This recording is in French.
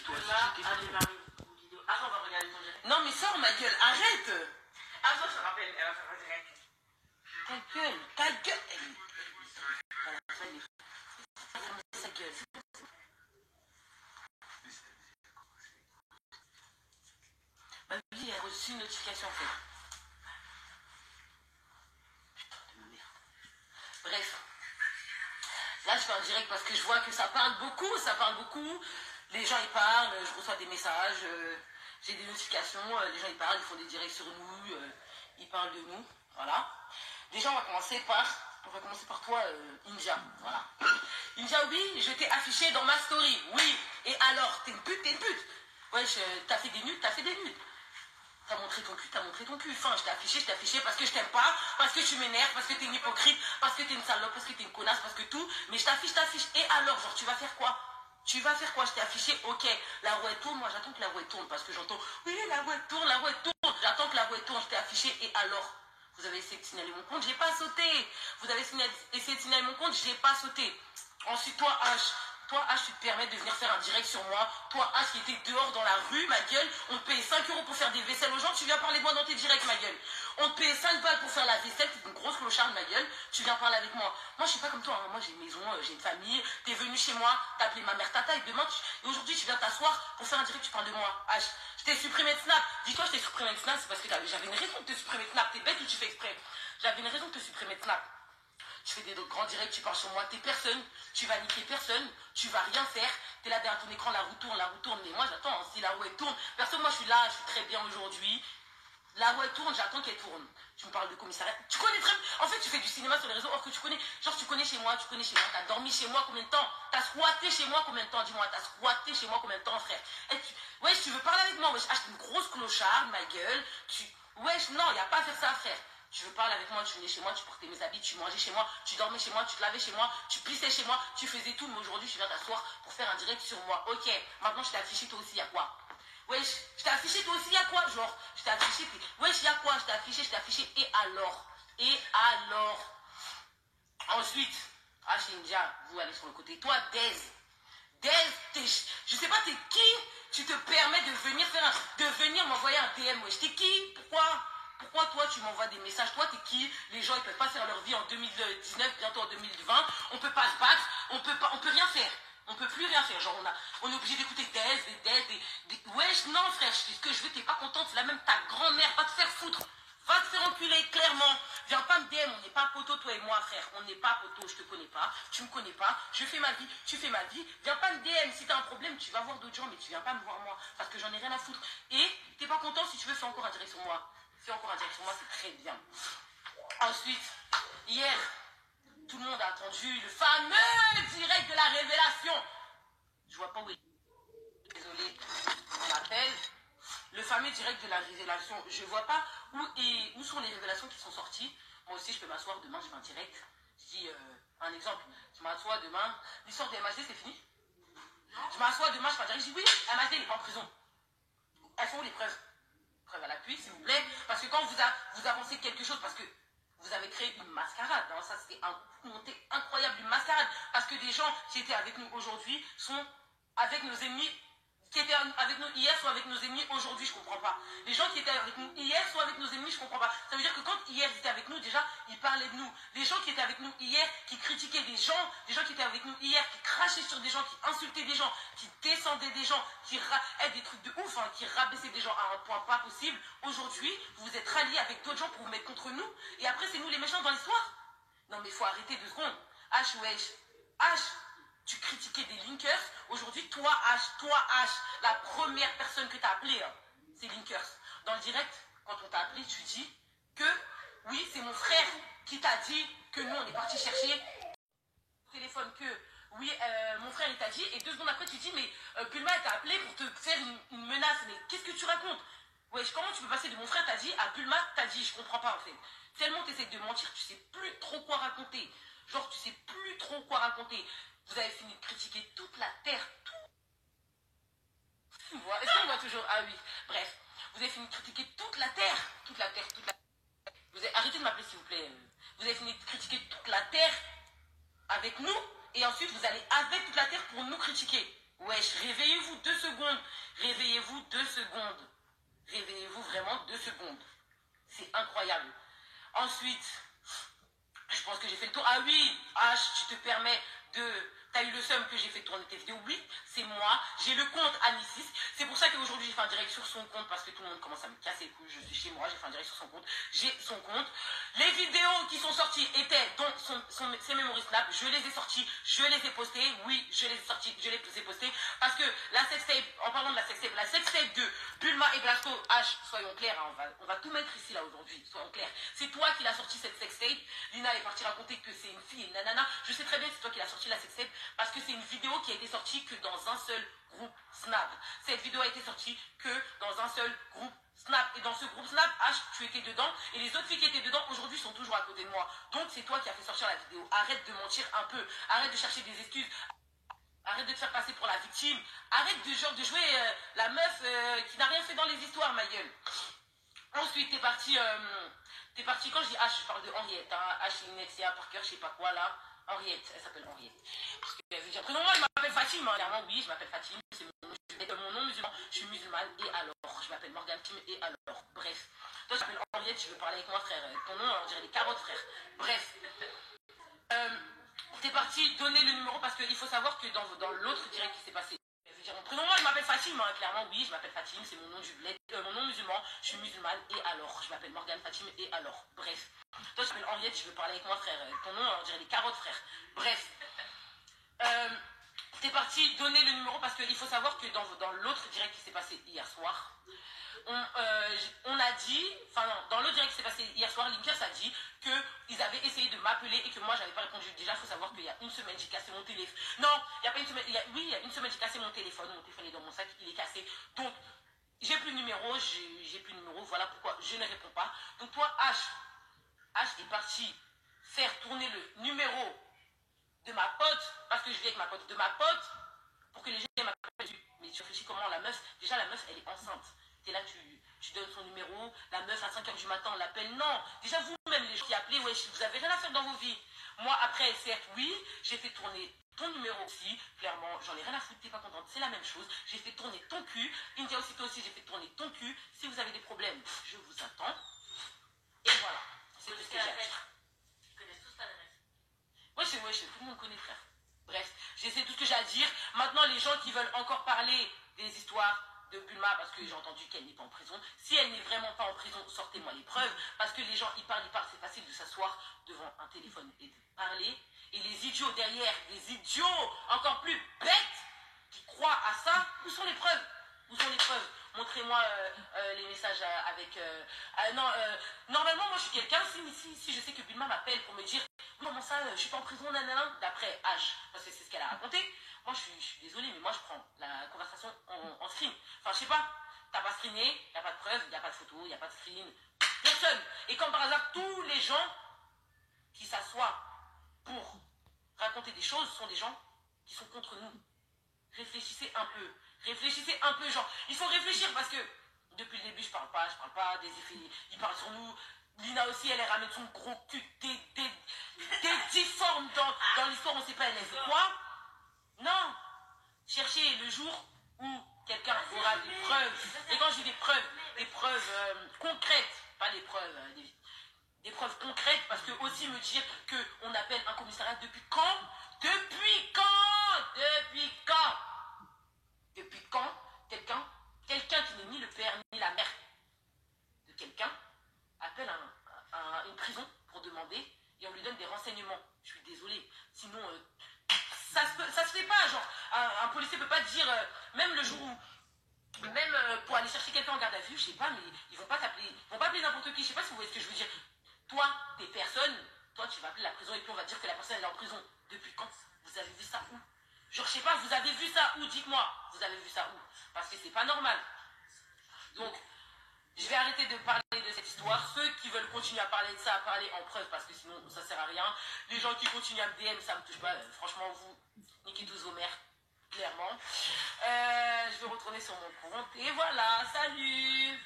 Là, allez, Marie, vidéo. Attends, on va regarder ton direct. Non, mais sors ma gueule, arrête. Attends, je te rappelle, elle va faire un direct. Ta gueule, ta gueule. Voilà, ça y est. Sa gueule. Ma vie a reçu une notification en fait. Putain de merde. Bref. Là, je fais un direct parce que je vois que ça parle beaucoup, Les gens, ils parlent, je reçois des messages, j'ai des notifications, les gens, ils parlent, ils font des directs sur nous, ils parlent de nous, voilà. Déjà, on va commencer par toi, Inja, voilà. Inja, oui, je t'ai affiché dans ma story, oui. Et alors, t'es une pute. Ouais, t'as fait des nudes. T'as montré ton cul. Enfin, je t'ai affiché parce que je t'aime pas, parce que tu m'énerves, parce que t'es une hypocrite, parce que t'es une salope, parce que t'es une connasse, parce que tout. Mais je t'affiche. Et alors, genre, tu vas faire quoi? Je t'ai affiché, ok. La roue elle tourne, moi j'attends que la roue elle tourne, parce que j'entends, oui, la roue elle tourne. J'attends que la roue elle tourne, je t'ai affiché, et alors? Vous avez essayé de signaler mon compte, j'ai pas sauté. Vous avez essayé de signaler mon compte, j'ai pas sauté. Ensuite, toi, H, tu te permets de venir faire un direct sur moi. Toi, H, qui était dehors dans la rue, ma gueule. On te payait 5 € pour faire des vaisselles aux gens. Tu viens parler de moi dans tes directs, ma gueule. On te payait 5 balles pour faire la vaisselle. T'es une grosse clocharde, ma gueule. Tu viens parler avec moi. Moi, je suis pas comme toi. Hein. Moi, j'ai une maison, j'ai une famille. T'es venu chez moi, t'as appelé ma mère Tata. Et aujourd'hui, tu viens t'asseoir pour faire un direct. Tu parles de moi. H, je t'ai supprimé de Snap. Dis-toi, je t'ai supprimé de Snap. C'est parce que j'avais une raison de te supprimer de Snap. T'es bête ou tu fais exprès? J'avais une raison de te supprimer de Snap. Tu fais des grands directs, tu parles sur moi, t'es personne, tu vas niquer personne, tu vas rien faire, t'es là derrière ton écran, la roue tourne, mais moi j'attends, si la roue elle tourne, personne, moi je suis là, je suis très bien aujourd'hui, la roue elle tourne, j'attends qu'elle tourne. Tu me parles de commissariat, tu connais très bien, en fait tu fais du cinéma sur les réseaux, or que tu connais chez moi, t'as dormi chez moi combien de temps, t'as squatté chez moi combien de temps, dis-moi, t'as squatté chez moi combien de temps, frère. Wesh, tu veux parler avec moi, wesh, achète une grosse clocharde, ma gueule, wesh, non, y a pas à faire ça, frère. Tu veux parler avec moi, tu venais chez moi, tu portais mes habits, tu mangeais chez moi, tu dormais chez moi, tu te lavais chez moi, tu pissais chez moi, tu faisais tout, mais aujourd'hui tu viens t'asseoir pour faire un direct sur moi. Ok, maintenant je t'ai affiché toi aussi, y'a quoi? Wesh, je t'ai affiché toi aussi, y'a quoi? Genre, je t'ai affiché, wesh, y'a quoi? Je t'ai affiché, et alors? Ensuite, chez India, vous allez sur le côté. Toi, Dez, je sais pas t'es qui, tu te permets de venir m'envoyer un DM, wesh, t'es qui? Pourquoi toi tu m'envoies des messages? Toi t'es qui? Les gens ils peuvent pas faire leur vie en 2019, bientôt en 2020. On peut pas se battre, on peut rien faire. On peut plus rien faire. Genre on est obligé d'écouter des. Wesh non frère, ce que je veux, t'es pas contente, c'est la même ta grand-mère, va te faire foutre. Va te faire enculer, clairement. Viens pas me DM, on n'est pas poteau, toi et moi, frère. On n'est pas poteau, je te connais pas, tu me connais pas, je fais ma vie, tu fais ma vie. Viens pas me DM, si t'as un problème, tu vas voir d'autres gens, mais tu viens pas me voir moi, parce que j'en ai rien à foutre. Et t'es pas content, si tu veux, fais encore un direct sur moi. Fais encore un direct sur moi, c'est très bien. Ensuite, hier, tout le monde a attendu le fameux direct de la révélation. Je vois pas où il est. Désolé, on m'appelle. Le fameux direct de la révélation, je vois pas où sont les révélations qui sont sorties. Moi aussi, je peux m'asseoir demain, je fais un direct. Je dis un exemple, je m'assois demain. L'histoire de MHD, c'est fini? Je m'assois demain, je fais un direct, je dis oui, MHD, il est pas en prison. Elles sont où les preuves? Preuve à l'appui, s'il vous plaît. Parce que quand vous avancez quelque chose, parce que vous avez créé une mascarade, hein, ça c'était une montée incroyable, une mascarade. Parce que des gens qui étaient avec nous aujourd'hui sont avec nos ennemis, qui étaient avec nous hier sont avec nos ennemis aujourd'hui, je comprends pas. Les gens qui étaient avec nous hier sont avec nos ennemis, je comprends pas. Ça veut dire que quand hier ils étaient avec nous, déjà, ils parlaient de nous. Les gens qui étaient avec nous hier, qui critiquaient des gens qui étaient avec nous hier, qui crachaient sur des gens, qui insultaient des gens, qui descendaient des gens, qui des trucs de ouf, hein, qui rabaissaient des gens à un point pas possible. Aujourd'hui, vous vous êtes ralliés avec d'autres gens pour vous mettre contre nous, et après c'est nous les méchants dans l'histoire. Non mais il faut arrêter 2 secondes. H, tu critiquais des linkers. Aujourd'hui, toi H, la première personne que tu as appelée, hein, c'est linkers. Dans le direct, quand on t'a appelé, tu dis que oui, c'est mon frère qui t'a dit que nous, on est parti chercher au téléphone que oui, mon frère il t'a dit, et 2 secondes après, tu dis mais Bulma t'a appelé pour te faire une menace. Mais qu'est-ce que tu racontes? Wesh, comment tu peux passer de mon frère t'a dit à Bulma t'a dit? Je comprends pas en fait. Tellement tu essaies de mentir, tu sais plus trop quoi raconter. Genre, tu sais plus trop quoi raconter. Vous avez fini de critiquer toute la terre, tout. Est-ce qu'on voit toujours? Ah oui, bref. Vous avez fini de critiquer toute la terre. Arrêtez de m'appeler s'il vous plaît. Vous avez fini de critiquer toute la terre avec nous. Et ensuite, vous allez avec toute la terre pour nous critiquer. Wesh, réveillez-vous 2 secondes. Réveillez-vous 2 secondes. Réveillez-vous vraiment 2 secondes. C'est incroyable. Ensuite, je pense que j'ai fait le tour. Ah oui, H, tu te permets de... T'as eu le seum que j'ai fait tourner tes vidéos. Oui, c'est moi. J'ai le compte Anisis. C'est pour ça qu'aujourd'hui, j'ai fait un direct sur son compte parce que tout le monde commence à me casser les couilles. Je suis chez moi, j'ai fait un direct sur son compte. J'ai son compte. Les vidéos qui sont sorties étaient dans ses memory snap. Je les ai sorties, je les ai postées. Oui, je les ai sorties, je les ai postées. Parce que la sextape, en parlant de la sextape de Bulma et Blasco, H, soyons clairs, hein, on va tout mettre ici là aujourd'hui. Soyons clairs. C'est toi qui l'as sorti cette sextape. Lina est partie raconter que c'est une fille et nanana. Je sais très bien que c'est toi qui l'as sorti la sextape. Parce que c'est une vidéo qui a été sortie que dans un seul groupe Snap. Cette vidéo a été sortie que dans un seul groupe Snap. Et dans ce groupe Snap, H, tu étais dedans. Et les autres filles qui étaient dedans, aujourd'hui, sont toujours à côté de moi. Donc, c'est toi qui as fait sortir la vidéo. Arrête de mentir un peu. Arrête de chercher des excuses. Arrête de te faire passer pour la victime. Arrête de jouer la meuf qui n'a rien fait dans les histoires, ma gueule. Ensuite, t'es parti, quand je dis H, je parle de Henriette. Hein. H, Inexia, Parker, je sais pas quoi, là. Henriette, elle s'appelle Henriette. Parce que j'ai un prénom, moi je m'appelle Fatim, hein. Clairement oui, je m'appelle Fatim, c'est mon nom musulman, je suis musulmane, et alors, je m'appelle Morgane Tim, et alors, bref. Toi je m'appelle Henriette, tu veux parler avec moi frère, ton nom on dirait des carottes frère, bref. T'es parti donner le numéro parce qu'il faut savoir que dans l'autre direct qui s'est passé, mon prénom, moi je m'appelle Fatim, hein. Clairement oui, je m'appelle Fatim, c'est mon nom mon nom musulman, je suis musulmane, et alors, je m'appelle Morgane Fatim, et alors, bref. Toi, je m'appelle Henriette, tu veux parler avec moi, frère. Ton nom, on dirait des carottes, frère. Bref. T'es parti donner le numéro parce qu'il faut savoir que dans l'autre direct qui s'est passé hier soir, on a dit, enfin non, dans l'autre direct qui s'est passé hier soir, Linkers a dit qu'ils avaient essayé de m'appeler et que moi, j'avais pas répondu. Déjà, il faut savoir qu'il y a une semaine, j'ai cassé mon téléphone. Non, il y a pas une semaine, oui, il y a une semaine, j'ai cassé mon téléphone est dans mon sac, il est cassé. Donc, j'ai plus de numéro, voilà pourquoi je ne réponds pas. Donc toi, H est parti faire tourner le numéro de ma pote, parce que je vis avec ma pote, de ma pote, pour que les gens m'appellent. Mais tu réfléchis comment la meuf, déjà la meuf elle est enceinte. T'es là, tu donnes son numéro, la meuf à 5h du matin on l'appelle. Non, déjà vous-même les gens qui appelaient, ouais, vous avez rien à faire dans vos vies. Moi après, certes, oui, j'ai fait tourner ton numéro aussi, clairement, j'en ai rien à foutre, t'es pas contente, c'est la même chose. J'ai fait tourner ton cul, India aussi, toi aussi, j'ai fait tourner ton cul. Si vous avez des problèmes, je vous attends. Et voilà. C'est tout ce que j'ai à dire. Ils connaissent tous ta adresse. Ouais, tout le monde connaît, frère. Bref, j'ai tout ce que j'ai à dire. Maintenant, les gens qui veulent encore parler des histoires de Bulma, parce que j'ai entendu qu'elle n'est pas en prison. Si elle n'est vraiment pas en prison, sortez-moi les preuves. Parce que les gens, ils parlent, c'est facile de s'asseoir devant un téléphone et de parler. Et les idiots derrière, les idiots encore plus bêtes qui croient à ça, où sont les preuves? Où sont les preuves? Montrez-moi les messages avec... normalement, moi, je suis quelqu'un, si je sais que Bulma m'appelle pour me dire comment ça, je suis pas en prison, nanana, d'après H, parce que c'est ce qu'elle a raconté, moi, je suis désolée, mais moi, je prends la conversation en screen. Enfin, je sais pas, t'as pas screené, y a pas de preuves, y a pas de photos, y a pas de screen, personne. Et comme par hasard, tous les gens qui s'assoient pour raconter des choses sont des gens qui sont contre nous. Réfléchissez un peu, genre, il faut réfléchir parce que depuis le début, je parle pas, des effets, ils parlent sur nous. Lina aussi, elle ramène son gros cul, des difformes dans l'histoire, on sait pas elle est quoi. Non, cherchez le jour où quelqu'un aura des preuves. Et quand je dis des preuves concrètes, pas des preuves, des preuves concrètes, parce que aussi me dire qu'on appelle un commissariat depuis quand? Depuis quand quelqu'un qui n'est ni le père ni la mère de quelqu'un appelle une prison pour demander et on lui donne des renseignements? Je suis désolée, sinon ça se fait pas, genre un policier peut pas dire même le jour où même pour aller chercher quelqu'un en garde à vue, je sais pas, mais ils vont pas appeler n'importe qui, je sais pas si vous voyez ce que je veux dire. Toi, t'es personne, toi tu vas appeler la prison et puis on va dire que la personne elle est en prison. Depuis quand? Vous avez vu ça où? Genre je sais pas, vous avez vu ça où? Dites-moi, vous avez vu ça où? Parce que c'est pas normal. Donc, je vais arrêter de parler de cette histoire. Ceux qui veulent continuer à parler de ça, à parler en preuve, parce que sinon ça sert à rien. Les gens qui continuent à me DM, ça me touche pas. Franchement, vous, niquez tous vos mères, clairement. Je vais retourner sur mon compte. Et voilà, salut!